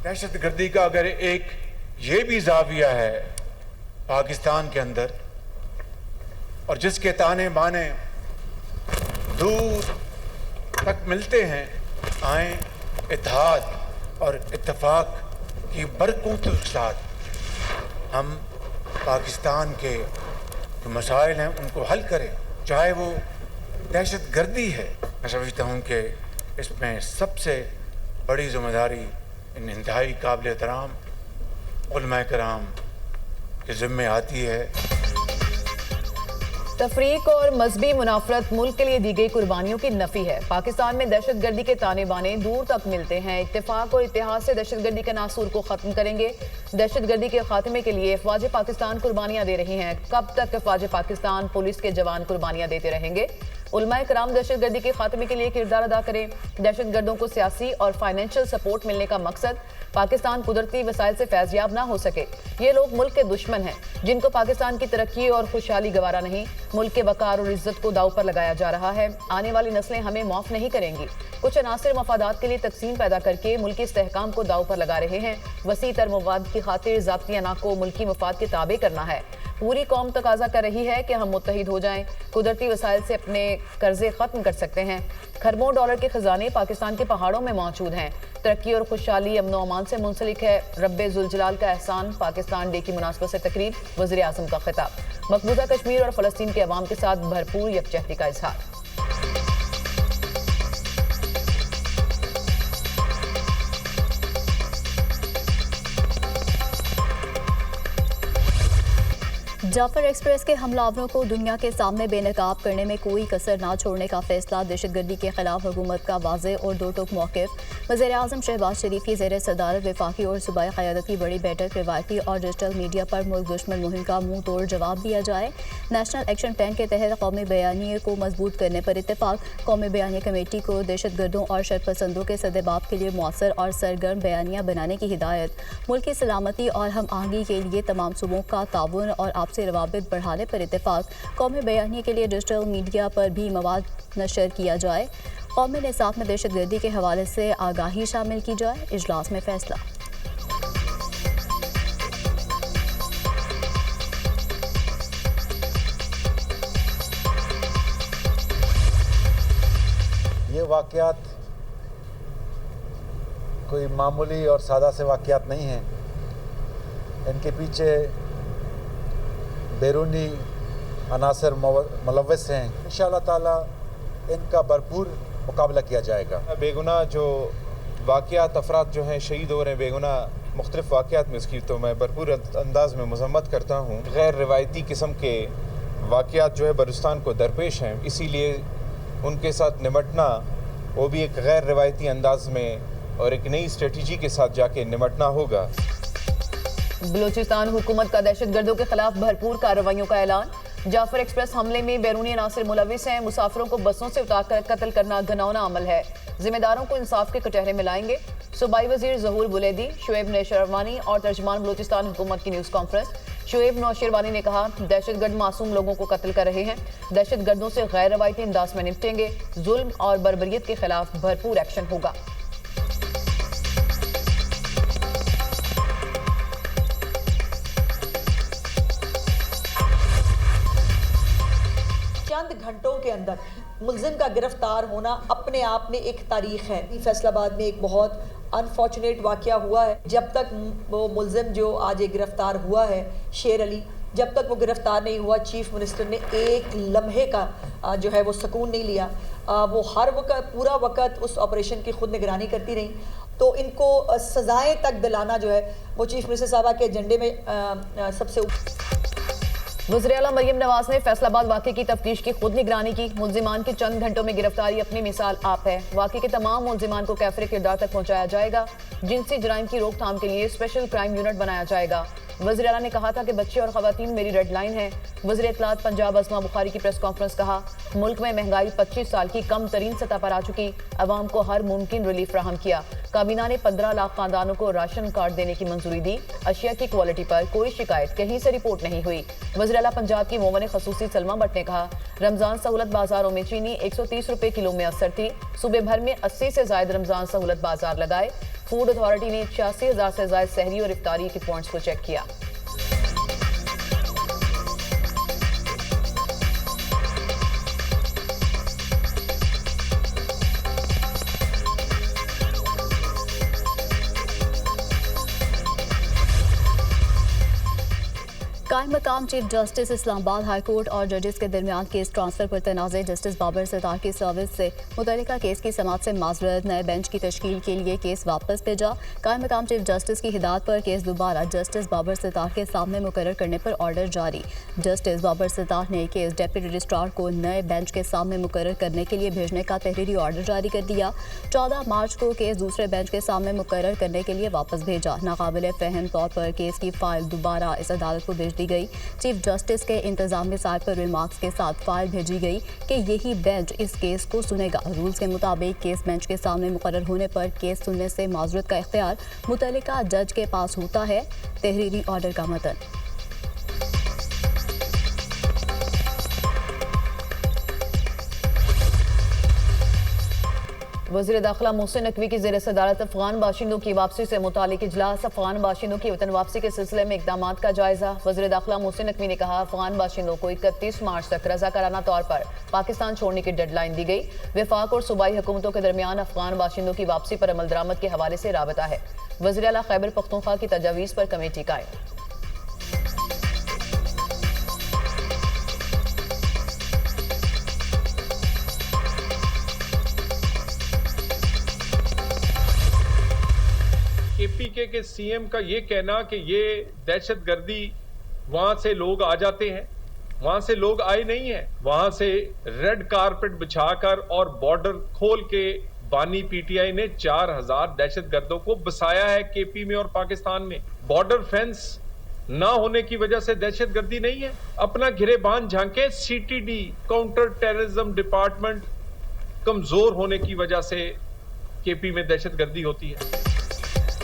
दहशतगर्दी का अगर एक ये भी जाविया है पाकिस्तान के अंदर और जिसके ताने बाने दूर तक मिलते हैं, आए इत्तेहाद और इत्तेफाक की बरकतों के साथ हम पाकिस्तान के जो मसाइल हैं उनको हल करें, चाहे वो दहशतगर्दी है। मैं समझता हूँ कि इसमें सबसे बड़ी जिम्मेदारी इन इंतहाई काबिल एहतराम उलमा कराम के ज़िम्मे आती है। तफरीक और मजहबी मुनाफरत मुल्क के लिए दी गई कुर्बानियों की नफी है। पाकिस्तान में दहशतगर्दी के ताने बाने दूर तक मिलते हैं। इत्तेफाक और इत्तेहाद से दहशतगर्दी के नासूर को खत्म करेंगे। दहशतगर्दी के खात्मे के लिए फौज पाकिस्तान कुर्बानियां दे रही हैं। कब तक फौज पाकिस्तान पुलिस के जवान कुर्बानियां देते रहेंगे? उलमाए कराम दहशतगर्दी के खात्मे के लिए किरदार अदा करें। दहशतगर्दों को सियासी और फाइनेंशियल सपोर्ट मिलने का मकसद पाकिस्तान कुदरती वसाइल से फैज़याब ना हो सके। ये लोग मुल्क के दुश्मन हैं जिनको पाकिस्तान की तरक्की और खुशहाली गवारा नहीं। मुल्क के वकार और इज्जत को दाव पर लगाया जा रहा है। आने वाली नस्लें हमें माफ नहीं करेंगी। कुछ अनासिर मफादात के लिए तकसीम पैदा करके मुल्की इस्तेहकाम को दाव पर लगा रहे हैं। वसी तर मवाद की खातिर ज़ाती अना को मुल्की मफाद के ताबे करना है। पूरी कौम तकाजा कर रही है कि हम मुत्तहिद हो जाएं। कुदरती वसाइल से अपने कर्जे खत्म कर सकते हैं। खरबों डॉलर के खजाने पाकिस्तान के पहाड़ों में मौजूद हैं। तरक्की और खुशहाली अमन अमान से मुंसलिक है। रब्बे जुलजलाल का एहसान। पाकिस्तान डे की मुनासबत से तकरीब, वज़ीर आज़म का खिताब। मकबूजा कश्मीर और फ़लस्तीन के अवाम के साथ भरपूर यकजहती का इजहार। जाफर एक्सप्रेस के हमलावरों को दुनिया के सामने बेनकाब करने में कोई कसर ना छोड़ने का फैसला। दहशतगर्दी के खिलाफ हुकूमत का वाज़ेह और दो टोक मौक़िफ़। वज़ीर आज़म शहबाज शरीफ की ज़ेर सदारत वफाकी और सूबाई क़यादत की बड़ी बैठक। रिवायती और डिजिटल मीडिया पर मुल्क दुश्मन मुहिम का मुँह तोड़ जवाब दिया जाए। नेशनल एक्शन प्लान के तहत कौमी बयानिए को मजबूत करने पर इत्तेफाक। कौमी बयानिया कमेटी को दहशतगर्दों और शरपसंदों के सदेबाप के लिए मौसर और सरगर्म बयानिया बनाने की हिदायत। मुल्क की सलामती और हम आहंगी के लिए तमाम सूबों का ताउन और आपसी रवाबित बढ़ाने पर इत्तेफाक। कौमी बयानिया के लिए डिजिटल मीडिया पर भी मवाद नशर किया जाए। कौमी निसाब में दहशतगर्दी के हवाले से आगाही शामिल की जाए। इजलास में फैसला। ये वाक़यात कोई मामूली और सादा से वाक़यात नहीं हैं। इनके पीछे बैरूनी अनासर मुलव्वस हैं। इंशाअल्लाह ताला इनका भरपूर मुकाबला किया जाएगा। बेगुनाह जो वाक़यात अफराद जो हैं शहीद हो रहे हैं बेगुनाह मुख्तलिफ़ वाक़यात में, उसकी तो मैं भरपूर अंदाज में मज़म्मत करता हूँ। गैर रिवायती किस्म के वाक़यात जो है बलूचिस्तान को दरपेश हैं, इसीलिए उनके साथ निमटना वो भी एक गैर रिवायती अंदाज में और एक नई स्ट्रेटजी के साथ जाके निमटना होगा। बलूचिस्तान हुकूमत का दहशतगर्दों के खिलाफ भरपूर कार्रवाइयों का ऐलान। जाफर एक्सप्रेस हमले में बैरूनी अनासिर मुलविस हैं। मुसाफिरों को बसों से उतारकर कत्ल करना घिनौना अमल है। जिम्मेदारों को इंसाफ के कटहरे में लाएंगे। सूबाई वजीर ज़हूर बुलैदी, शुएब नौशरवानी और तर्जमान बलूचिस्तान हुकूमत की न्यूज़ कॉन्फ्रेंस। शुएब नौशरवानी ने कहा, दहशतगर्द मासूम लोगों को कत्ल कर रहे हैं। दहशतगर्दों से गैर रवायती अंदाज में निपटेंगे। जुल्म और बर्बरियत के खिलाफ भरपूर एक्शन होगा। चंद घंटों के अंदर मुल्जिम का गिरफ्तार होना अपने आप में एक तारीख है। फैसलाबाद में एक बहुत अनफॉर्चुनेट वाक़या हुआ है। जब तक वो मुल्जिम जो आज एक गिरफ्तार हुआ है शेर अली, जब तक वो गिरफ्तार नहीं हुआ, चीफ मिनिस्टर ने एक लम्हे का जो है वो सुकून नहीं लिया। वो हर वक्त पूरा वक्त उस ऑपरेशन की खुद निगरानी करती रही। तो इनको सज़ाएँ तक दिलाना जो है वो चीफ मिनिस्टर साहबा के एजेंडे में सबसे। वज़ीर आला मरियम नवाज ने फैसलाबाद वाक़े की तफ्तीश की खुद निगरानी की। मुल्जिमान की चंद घंटों में गिरफ्तारी अपनी मिसाल आप है। वाक़े के तमाम मुल्जिमान को कैफरे किरदार तक पहुँचाया जाएगा। जिनसी जराइम की रोकथाम के लिए स्पेशल क्राइम यूनिट बनाया जाएगा। वज़ीर आला ने कहा था कि बच्चे और ख़वातीन मेरी रेड लाइन है। वज़ीर इत्तलात पंजाब अज़मा बुखारी की प्रेस कॉन्फ्रेंस कहा, मुल्क में महंगाई 25 साल की कम तरीन सतह पर आ चुकी। अवाम को हर मुमकिन रिलीफ फ्राहम किया। काबीना ने 15 लाख खानदानों को राशन कार्ड देने की मंजूरी दी। अशिया की क्वालिटी पर कोई शिकायत कहीं से रिपोर्ट नहीं हुई। वज़ीर आला पंजाब की मोमन खसूसी सलमा भट्ट ने कहा, रमजान सहूलत बाजारों में चीनी 130 रुपए किलो में असर थी। सूबे भर में 80 से ज्यादा रमजान सहूलत बाजार लगाए। फूड अथॉरिटी ने 86,000 से ज्यादा सहरी और इफ्तारी के पॉइंट्स को चेक किया। कायम मकाम chief justice Islamabad high court और जजेस के दरमियान केस ट्रांसफर पर तनाज़े जस्टिस बाबर सितार की सर्विस से मुतल्लिका केस की समाअत से माजरत नए बेंच की तश्कील के लिए केस वापस भेजा। कायम मकाम चीफ जस्टिस की हिदायत पर केस दोबारा जस्टिस बाबर सितार के सामने मुकर्रर करने पर ऑर्डर जारी। जस्टिस बाबर सितार ने केस डेप्यूटी रजिस्ट्रार को नए बेंच के सामने मुकर्रर करने के लिए भेजने का तहरीरी ऑर्डर जारी कर दिया। 14 मार्च को केस दूसरे बेंच के सामने मुकर्रर करने के लिए वापस भेजा। नाकाबिले फहम तौर पर केस की फाइल दोबारा इस अदालत को भेज दी गई। चीफ जस्टिस के इंतजामी साइट पर रिमार्क्स के साथ फाइल भेजी गई कि यही बेंच इस केस को सुनेगा। रूल्स के मुताबिक केस बेंच के सामने मुकर्रर होने पर केस सुनने से माजरत का इख्तियार मुतल्लिका जज के पास होता है। तहरीरी ऑर्डर का मतन वज़ीर दाखिला मोहसिन नकवी की ज़ेर सदारत अफगान बाशिंदों की वापसी से मुतालिक इजलास। अफगान बाशिंदों की वतन वापसी के सिलसिले में इकदाम का जायजा। वज़ीर दाखिला मोहसिन नकवी ने कहा, अफगान बाशिंदों को 31 मार्च तक रज़ाकाराना तौर पर पाकिस्तान छोड़ने की डेडलाइन दी गई। वफाक और सूबाई हुकूमतों के दरमियान अफगान बाशिंदों की वापसी पर अमल दरामद के हवाले से राबता है। वज़ीर आला खैबर पख्तूनख्वा की तजावीज़ पर कमेटी कायम। केपीके के सीएम का ये कहना कि ये दहशतगर्दी वहां से लोग आ जाते हैं, वहां से लोग आए नहीं हैं। वहां से रेड कारपेट बिछाकर और बॉर्डर खोल के बानी पीटीआई ने 4000 दहशतगर्दों को बसाया है केपी में और पाकिस्तान में। बॉर्डर फेंस ना होने की वजह से दहशतगर्दी नहीं है। अपना गिरेबान झांके, सीटीडी काउंटर टेररिज्म डिपार्टमेंट कमजोर होने की वजह से केपी में दहशतगर्दी होती है।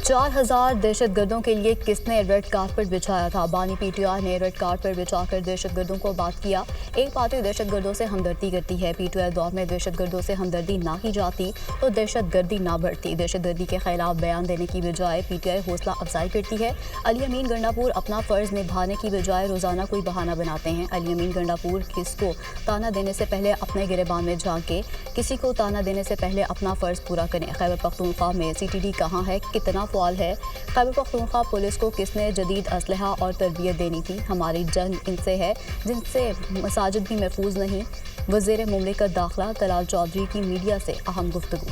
4000 दहशतगर्दों के लिए किसने रेड कारपेट बिछाया था? बानी पीटीआई ने रेड कारपेट बिछाकर दहशतगर्दों को बात किया। एक पार्टी दहशतगर्दों से हमदर्दी करती है। पीटीआई दौर में दहशतगर्दों से हमदर्दी ना की जाती तो दहशतगर्दी ना बढ़ती। दहशतगर्दी के खिलाफ बयान देने की बजाय पीटीआई हौसला अफजाई करती है। अली अमीन गंडापुर अपना फ़र्ज निभाने की बजाय रोज़ाना कोई बहाना बनाते हैं। अली अमीन गंडापुर किसको ताना देने से पहले अपने गिरेबान में झांके, किसी को ताना देने से पहले अपना फ़र्ज पूरा करें। खैबर पख्तूनख्वा में सीटीडी कहाँ है, कितना है? खैबर पख्तूनख्वा पुलिस को किसने जदीद असलहा और तरबियत देनी थी? हमारी जंग इनसे है जिनसे मसाजिद भी महफूज नहीं। वज़ीर मुमलिकत दाखिला तलाल चौधरी की मीडिया से अहम गुफ्तगू।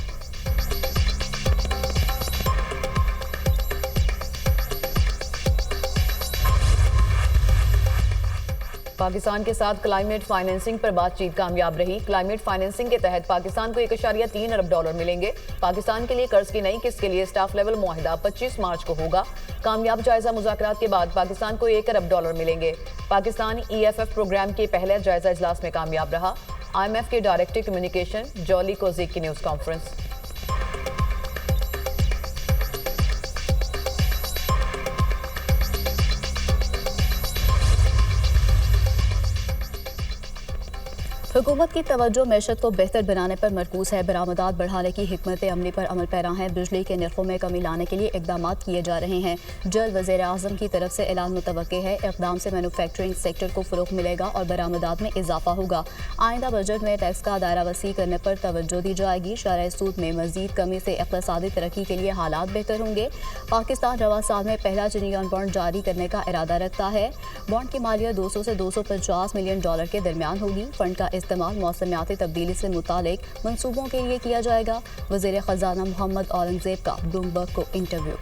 पाकिस्तान के साथ क्लाइमेट फाइनेंसिंग पर बातचीत कामयाब रही। क्लाइमेट फाइनेंसिंग के तहत पाकिस्तान को $1.3 अरब मिलेंगे। पाकिस्तान के लिए कर्ज की नई किस्त के लिए स्टाफ लेवल मुआहिदा 25 मार्च को होगा। कामयाब जायजा मुज़ाकरात के बाद पाकिस्तान को $1 अरब मिलेंगे। पाकिस्तान EFF प्रोग्राम के पहले जायजा इजलास में कामयाब रहा। IMF के डायरेक्टर कम्युनिकेशन जॉली कोजिक की न्यूज़ कॉन्फ्रेंस। हुकूमत की तवज्जो मैशत को बेहतर बनाने पर मरकूज है। बरामदात बढ़ाने की हिकमत अमली पर अमल पैरा है। बिजली के नरखों में कमी लाने के लिए इकदाम किए जा रहे हैं। जल्द वज़ीर आज़म की तरफ से ऐलान मुतवक्के है। इक़दाम से मैन्युफैक्चरिंग सेक्टर को फ़रोग़ मिलेगा और बरामदात में इजाफा होगा। आइंदा बजट में टैक्स का दायरा वसी करने पर तवज्जो दी जाएगी। शरह सूद में मज़ीद कमी से इक़्तिसादी तरक्की के लिए हालात बेहतर होंगे। पाकिस्तान रवा साल में पहला चिनियान बॉन्ड जारी करने का इरादा रखता है। बॉन्ड की मालियत $200 से $250 मिलियन के दरमियान होगी। फंड का इस्तेमाल मौसमियाती तब्दीली से मुतालिक मंसूबों के लिए किया जाएगा। वज़ीर ख़ज़ाना मोहम्मद औरंगज़ेब का ब्लूमबर्ग को इंटरव्यू।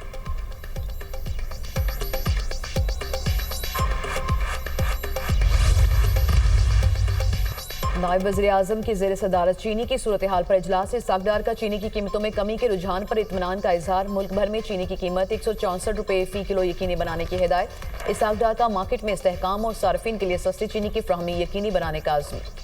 नायब वज़ीर आज़म की ज़ेर सदारत चीनी की सूरत हाल पर इजलास से सागदार का चीनी की कीमतों में कमी के रुझान पर इत्मीनान का इजहार। मुल्क भर में चीनी की कीमत ₹164 फी किलो यकीनी बनाने की हिदायत। इस सागदार का मार्केट में इस्तेहकाम और सार्फिन के लिए सस्ती चीनी की फ्राहमी यकीनी बनाने का आज़म।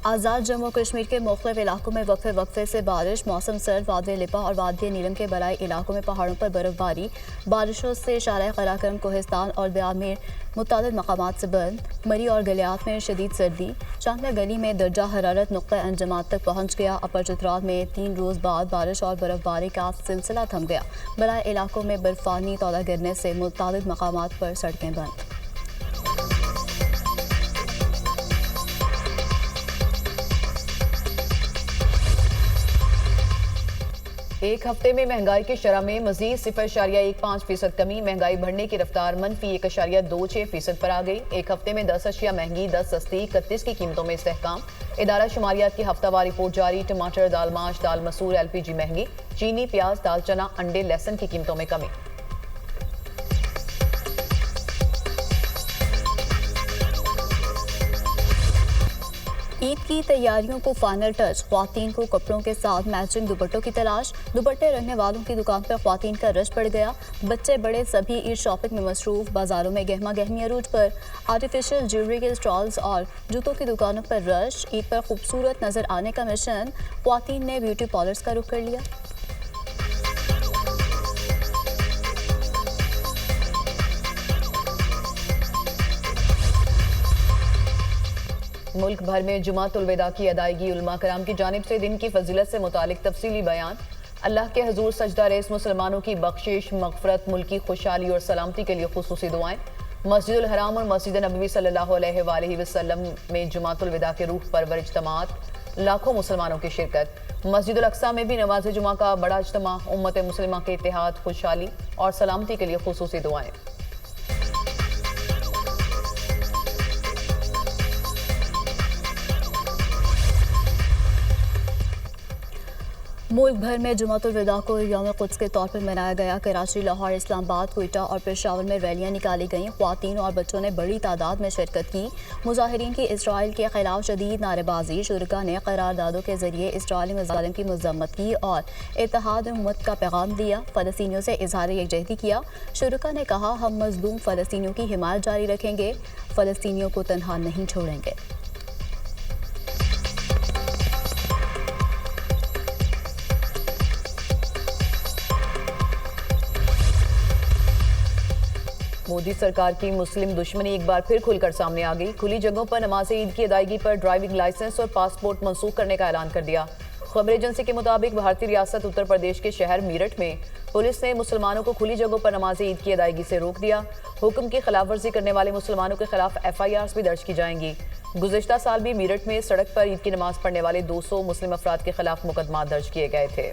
आज़ाद जम्मू कश्मीर के मुख्तलिफ इलाकों में वक्फे वक्फे से बारिश, मौसम सर्द। वादी लिपा और वादी नीलम के बराई इलाकों में पहाड़ों पर बर्फबारी, बारिशों से शारा कराकरम, कोहिस्तान और ब्यामीर मुतादिद मकामात से बंद। मरी और गलियात में शदीद सर्दी, चांदना गली में दर्जा हरारत नुक्ता अंजमात तक पहुँच गया। अपर चित्राल में 3 रोज़ बाद बारिश और बर्फबारी का सिलसिला थम गया। बराई इलाकों में बर्फानी तौला गिरने से मुतादिद मकामात पर सड़कें बंद। एक हफ्ते में महंगाई की शरह में मजीद 0.15% कमी। महंगाई बढ़ने की रफ्तार -1.26% पर आ गई। एक हफ्ते में 10 अशिया महंगी, 10 सस्ती, 31 की कीमतों में इस्तेहकाम। इदारा शुमारियात की हफ्तावार रिपोर्ट जारी। टमाटर, दाल माश, दाल मसूर, LPG महंगी। चीनी, प्याज, दाल चना, अंडे, लहसुन की कीमतों में कमी। ईद की तैयारियों को फाइनल टच, ख्वातीन को कपड़ों के साथ मैचिंग दुपट्टों की तलाश। दुपट्टे रखने वालों की दुकान पर ख्वातीन का रश पड़ गया। बच्चे बड़े सभी ईद शॉपिंग में मसरूफ। बाजारों में गहमा गहमी अरूज पर। आर्टिफिशियल ज्वेलरी के स्टॉल्स और जूतों की दुकानों पर रश। ईद पर खूबसूरत नजर आने का मिशन, ख्वातीन ने ब्यूटी पार्लर्स का रुख कर लिया। मुल्क भर में जुमातुल विदा की अदायगी। उलमा कराम की जानिब से दिन की फजीलत से मुतालिक तफसीली बयान। अल्लाह के हजूर सजदा रेस मुसलमानों की बख्शिश, मगफरत, मुल्की खुशहाली और सलामती के लिए खुसूसी दुआएं। मस्जिदुल हराम और मस्जिद नबवी सल्लल्लाहु अलैहि वसल्लम में जुमातुल विदा के रूह परवर इज्तिमात, लाखों मुसलमानों की शिरकत। मस्जिदुल अक्सा में भी नमाज जुमा का बड़ा इज्तिमा। उम्मत मुस्लिमा के इत्तेहाद, खुशहाली और सलामती के लिए खुसूसी दुआएं। मुल्क भर में जुमातुल विदा को यौम कुद्स के तौर पर मनाया गया। कराची, लाहौर, इस्लामाबाद, क्वेटा और पेशावर में रैलियां निकाली गईं। ख्वातीन और बच्चों ने बड़ी तादाद में शिरकत की। मुजाहिरीन की इसराइल के खिलाफ शदीद नारेबाजी। शुरका ने करारदादों के जरिए इसराइली मज़ालिम की मज़म्मत की और इत्तेहाद उम्मत का पैगाम दिया। फ़लस्तीनियों से इजहार यकजहती किया। शुरका ने कहा, हम मज़लूम फ़लस्तीनियों की हिमायत जारी रखेंगे, फ़लस्तीनियों को तनहा नहीं छोड़ेंगे। मोदी सरकार की मुस्लिम दुश्मनी एक बार फिर खुलकर सामने आ गई। खुली जगहों पर नमाज ईद की अदायगी पर ड्राइविंग लाइसेंस और पासपोर्ट मनसूख करने का ऐलान कर दिया। खबर एजेंसी के मुताबिक भारतीय रियासत उत्तर प्रदेश के शहर मीरठ में पुलिस ने मुसलमानों को खुली जगहों पर नमाज ईद की अदायगी से रोक दिया। हुक्म की खिलाफवर्जी करने वाले मुसलमानों के खिलाफ FIRs भी दर्ज की जाएंगी। गुज़िश्ता साल भी मीरठ में सड़क पर ईद की नमाज पढ़ने वाले 200 मुस्लिम अफराद के खिलाफ मुकदमा दर्ज किए गए थे।